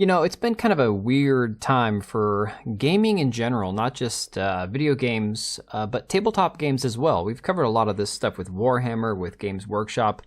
You know, it's been kind of a weird time for gaming in general, not just video games, but tabletop games as well. We've covered a lot of this stuff with Warhammer, with Games Workshop,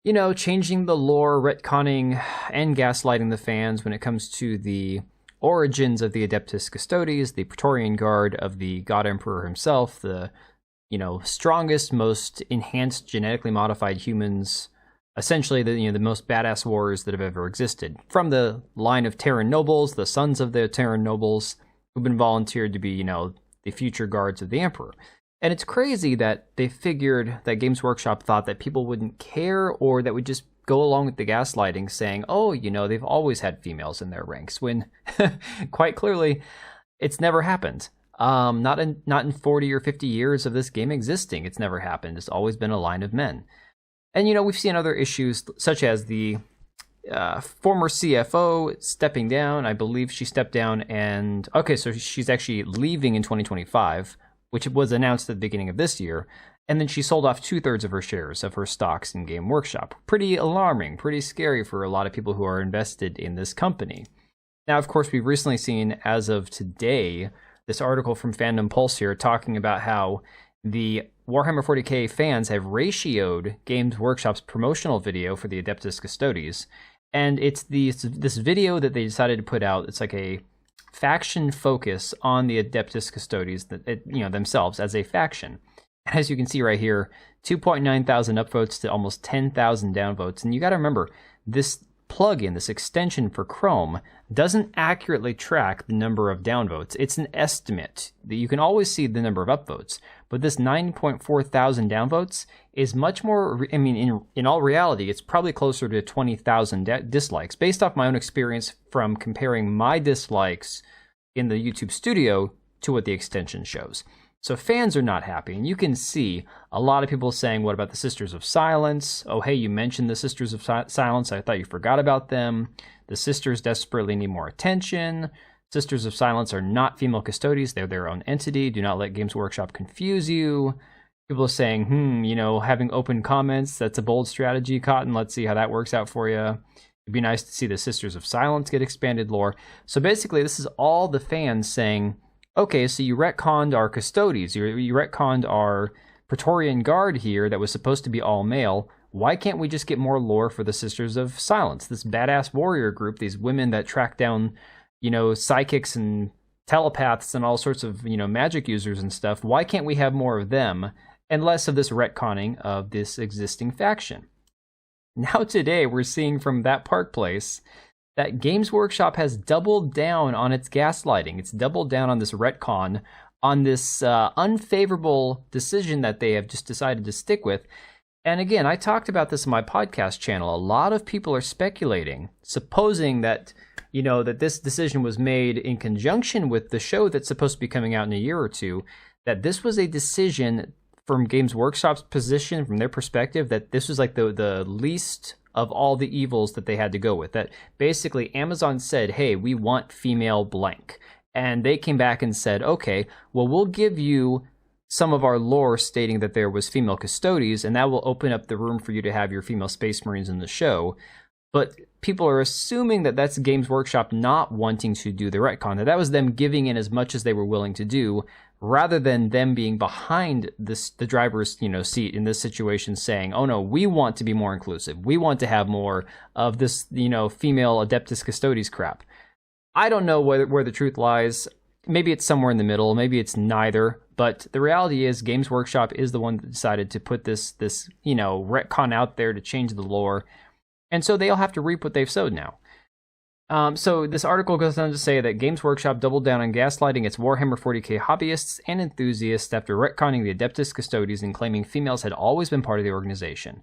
you know, changing the lore, retconning, and gaslighting the fans when it comes to the origins of the Adeptus Custodes, the Praetorian Guard of the God Emperor himself, the, you know, strongest, most enhanced, genetically modified humans, essentially the most badass warriors that have ever existed. From the line of Terran nobles, the sons of the Terran nobles, who've been volunteered to be, you know, the future guards of the Emperor. And it's crazy that they figured that Games Workshop thought that people wouldn't care, or that would just go along with the gaslighting, saying, oh, you know, they've always had females in their ranks, when quite clearly it's never happened. Not in 40 or 50 years of this game existing, it's never happened. It's always been a line of men. And, you know, we've seen other issues, such as the former CFO stepping down. I believe she stepped down, and, okay, so she's actually leaving in 2025, which was announced at the beginning of this year. And then she sold off 2/3 of her shares of her stocks in Game Workshop. Pretty alarming, pretty scary for a lot of people who are invested in this company. Now, of course, we've recently seen, as of today, this article from Fandom Pulse here talking about how the Warhammer 40k fans have ratioed Games Workshop's promotional video for the Adeptus Custodes, and it's this video that they decided to put out. It's like a faction focus on the Adeptus Custodes, themselves as a faction. As you can see right here, 2.9 thousand upvotes to almost 10,000 downvotes, and you got to remember, this plugin, this extension for Chrome, doesn't accurately track the number of downvotes. It's an estimate. You can always see the number of upvotes, but this 9.4 thousand downvotes is much more, I mean, in all reality, it's probably closer to 20,000 dislikes, based off my own experience from comparing my dislikes in the YouTube studio to what the extension shows. So fans are not happy, and you can see a lot of people saying, what about the Sisters of Silence? Oh, hey, you mentioned the Sisters of Silence. I thought you forgot about them. The Sisters desperately need more attention. Sisters of Silence are not female custodies. They're their own entity. Do not let Games Workshop confuse you. People are saying, you know, having open comments, that's a bold strategy, Cotton. Let's see how that works out for you. It'd be nice to see the Sisters of Silence get expanded lore. So basically, this is all the fans saying, okay, so you retconned our Custodes, you retconned our Praetorian Guard here that was supposed to be all male. Why can't we just get more lore for the Sisters of Silence, this badass warrior group, these women that track down, you know, psychics and telepaths and all sorts of, you know, magic users and stuff? Why can't we have more of them and less of this retconning of this existing faction? Now today, we're seeing from that Park Place that Games Workshop has doubled down on its gaslighting. It's doubled down on this retcon, on this unfavorable decision that they have just decided to stick with. And again, I talked about this on my podcast channel. A lot of people are speculating, supposing that, you know, that this decision was made in conjunction with the show that's supposed to be coming out in a year or two, that this was a decision from Games Workshop's position, from their perspective, that this was like the least of all the evils that they had to go with. That basically Amazon said, hey, we want female blank. And they came back and said, okay, well, we'll give you some of our lore stating that there was female Custodes, and that will open up the room for you to have your female Space Marines in the show. But people are assuming that that's Games Workshop not wanting to do the retcon, that was them giving in as much as they were willing to do, rather than them being behind the driver's, you know, seat in this situation, saying, oh no, we want to be more inclusive. We want to have more of this, you know, female Adeptus Custodes crap. I don't know where the truth lies. Maybe it's somewhere in the middle. Maybe it's neither. But the reality is Games Workshop is the one that decided to put this you know, retcon out there to change the lore. And so they'll have to reap what they've sowed now. So this article goes on to say that Games Workshop doubled down on gaslighting its Warhammer 40k hobbyists and enthusiasts after retconning the Adeptus Custodes and claiming females had always been part of the organization.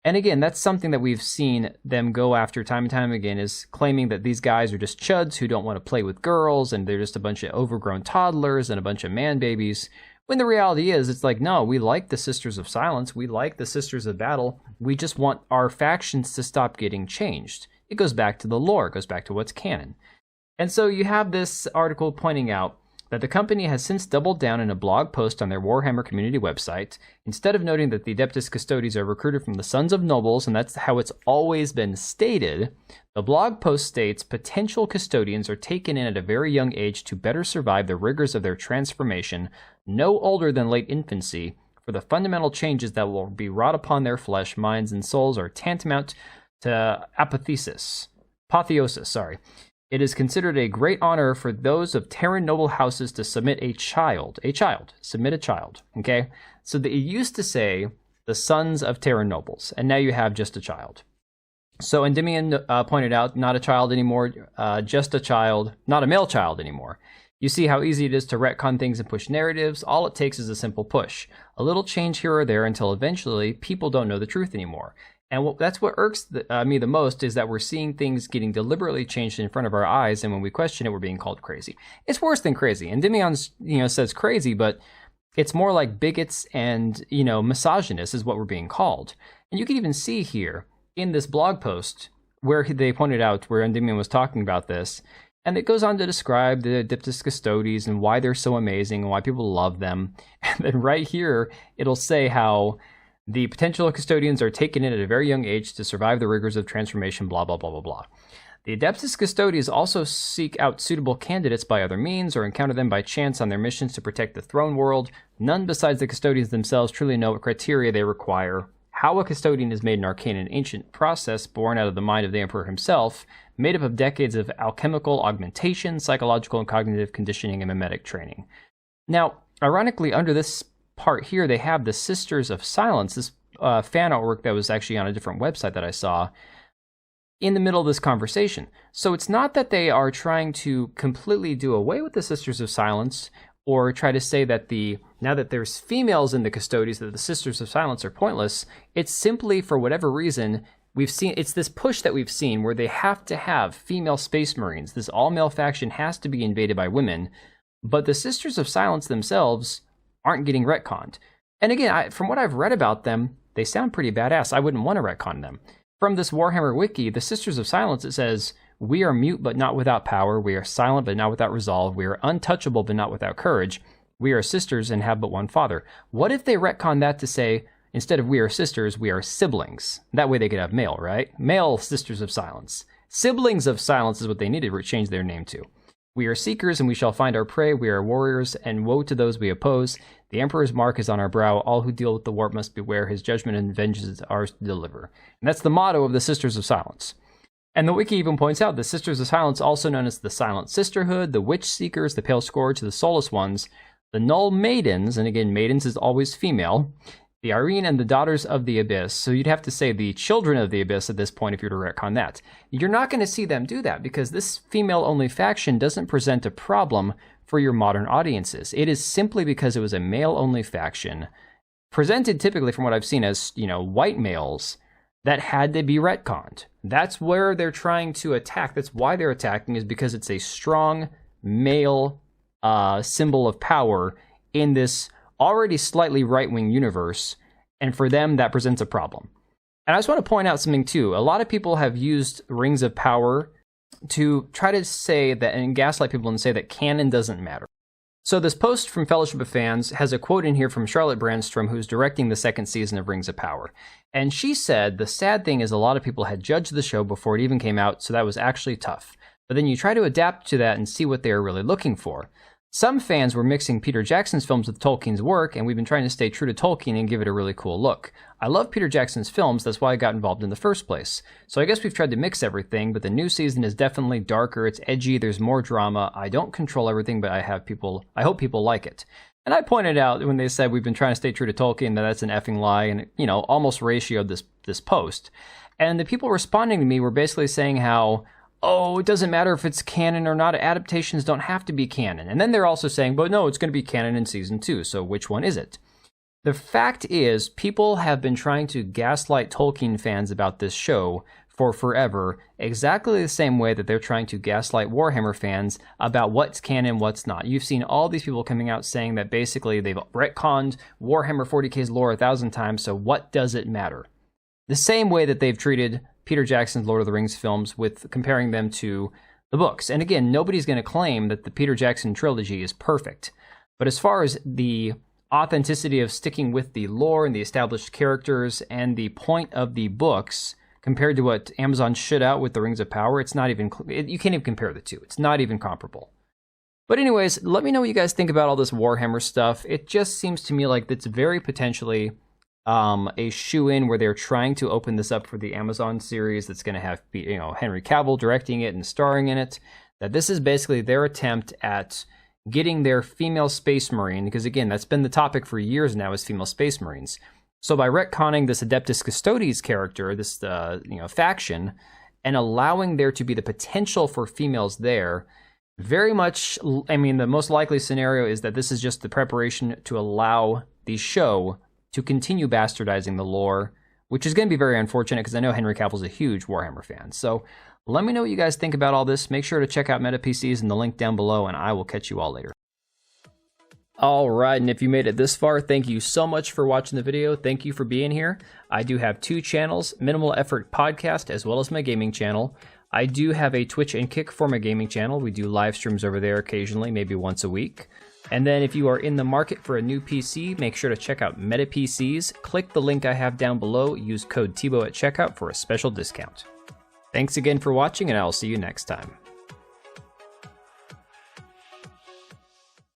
And again, that's something that we've seen them go after time and time again, is claiming that these guys are just chuds who don't want to play with girls, and they're just a bunch of overgrown toddlers and a bunch of man babies. When the reality is, it's like, no, we like the Sisters of Silence, we like the Sisters of Battle, we just want our factions to stop getting changed. It goes back to the lore, it goes back to what's canon. And so you have this article pointing out that the company has since doubled down in a blog post on their Warhammer community website. Instead of noting that the Adeptus Custodes are recruited from the sons of nobles, and that's how it's always been stated, the blog post states potential custodians are taken in at a very young age to better survive the rigors of their transformation, no older than late infancy, for the fundamental changes that will be wrought upon their flesh, minds, and souls are tantamount to apotheosis. It is considered a great honor for those of Terran noble houses to submit a child, okay? So it used to say the sons of Terran nobles, and now you have just a child. So Endymion pointed out, not a child anymore, just a child, not a male child anymore. You see how easy it is to retcon things and push narratives. All it takes is a simple push. A little change here or there until eventually people don't know the truth anymore. And that's what irks me the most, is that we're seeing things getting deliberately changed in front of our eyes, and when we question it, we're being called crazy. It's worse than crazy. And Endymion, says crazy, but it's more like bigots and, misogynists is what we're being called. And you can even see here in this blog post where they pointed out where Endymion was talking about this, and it goes on to describe the Adeptus Custodes and why they're so amazing and why people love them. And then right here, it'll say how the potential custodians are taken in at a very young age to survive the rigors of transformation, blah, blah, blah, blah, blah. The Adeptus Custodes also seek out suitable candidates by other means or encounter them by chance on their missions to protect the throne world. None besides the custodians themselves truly know what criteria they require. How a custodian is made an arcane and ancient process born out of the mind of the Emperor himself, made up of decades of alchemical augmentation, psychological and cognitive conditioning, and mimetic training. Now, ironically, under this part here, they have the Sisters of Silence, this fan artwork that was actually on a different website that I saw, in the middle of this conversation. So it's not that they are trying to completely do away with the Sisters of Silence, or try to say that now that there's females in the Custodes, that the Sisters of Silence are pointless. It's simply, for whatever reason, it's this push that we've seen where they have to have female space marines. This all-male faction has to be invaded by women, but the Sisters of Silence themselves aren't getting retconned. And again, from what I've read about them, they sound pretty badass. I wouldn't want to retcon them. From this Warhammer wiki, the Sisters of Silence, it says, "We are mute but not without power. We are silent but not without resolve. We are untouchable but not without courage. We are sisters and have but one father." What if they retcon that to say, instead of "we are sisters, we are siblings"? That way they could have male, right? Male Sisters of Silence. Siblings of Silence is what they needed to change their name to. "We are seekers and we shall find our prey. We are warriors and woe to those we oppose. The Emperor's mark is on our brow. All who deal with the warp must beware. His judgment and vengeance is ours to deliver." And that's the motto of the Sisters of Silence. And the wiki even points out the Sisters of Silence, also known as the Silent Sisterhood, the Witch Seekers, the Pale Scourge, the Soulless Ones, the Null Maidens, and again, maidens is always female, the Irene, and the Daughters of the Abyss. So you'd have to say the Children of the Abyss at this point if you were to retcon that. You're not going to see them do that because this female-only faction doesn't present a problem for your modern audiences. It is simply because it was a male-only faction, presented typically from what I've seen as, white males, that had to be retconned. That's where they're trying to attack. That's why they're attacking, is because it's a strong male symbol of power in this already slightly right-wing universe, and for them, that presents a problem. And I just want to point out something, too. A lot of people have used Rings of Power to try to say that, and gaslight people and say that canon doesn't matter. So this post from Fellowship of Fans has a quote in here from Charlotte Brandstrom, who's directing the second season of Rings of Power. And she said, "The sad thing is a lot of people had judged the show before it even came out, so that was actually tough. But then you try to adapt to that and see what they are really looking for. Some fans were mixing Peter Jackson's films with Tolkien's work, and we've been trying to stay true to Tolkien and give it a really cool look. I love Peter Jackson's films, that's why I got involved in the first place. So I guess we've tried to mix everything, but the new season is definitely darker, it's edgy, there's more drama. I don't control everything, but I hope people like it." And I pointed out when they said we've been trying to stay true to Tolkien that that's an effing lie, and almost ratioed this post. And the people responding to me were basically saying how, "Oh, it doesn't matter if it's canon or not. Adaptations don't have to be canon." And then they're also saying, "But no, it's going to be canon in season 2, so which one is it?" The fact is, people have been trying to gaslight Tolkien fans about this show for forever, exactly the same way that they're trying to gaslight Warhammer fans about what's canon, what's not. You've seen all these people coming out saying that basically they've retconned Warhammer 40K's lore 1,000 times, so what does it matter? The same way that they've treated Peter Jackson's Lord of the Rings films with comparing them to the books. And again, nobody's going to claim that the Peter Jackson trilogy is perfect. But as far as the authenticity of sticking with the lore and the established characters and the point of the books compared to what Amazon shit out with the Rings of Power, it's not even, you can't even compare the two. It's not even comparable. But anyways, let me know what you guys think about all this Warhammer stuff. It just seems to me like it's very potentially a shoe-in where they're trying to open this up for the Amazon series that's going to have, you know, Henry Cavill directing it and starring in it. That this is basically their attempt at getting their female space marine, because again, that's been the topic for years now, is female space marines. So by retconning this Adeptus Custodes character, this faction, and allowing there to be the potential for females there, very much, I mean, the most likely scenario is that this is just the preparation to allow the show to continue bastardizing the lore, which is going to be very unfortunate because I know Henry Cavill's a huge Warhammer fan. So let me know what you guys think about all this. Make sure to check out MetaPCs in the link down below, and I will catch you all later. All right, and if you made it this far, thank you so much for watching the video. Thank you for being here. I do have 2 channels, Minimal Effort Podcast, as well as my gaming channel. I do have a Twitch and Kick for my gaming channel. We do live streams over there occasionally, maybe once a week. And then if you are in the market for a new PC, make sure to check out MetaPCs. Click the link I have down below. Use code TBO at checkout for a special discount. Thanks again for watching, and I'll see you next time.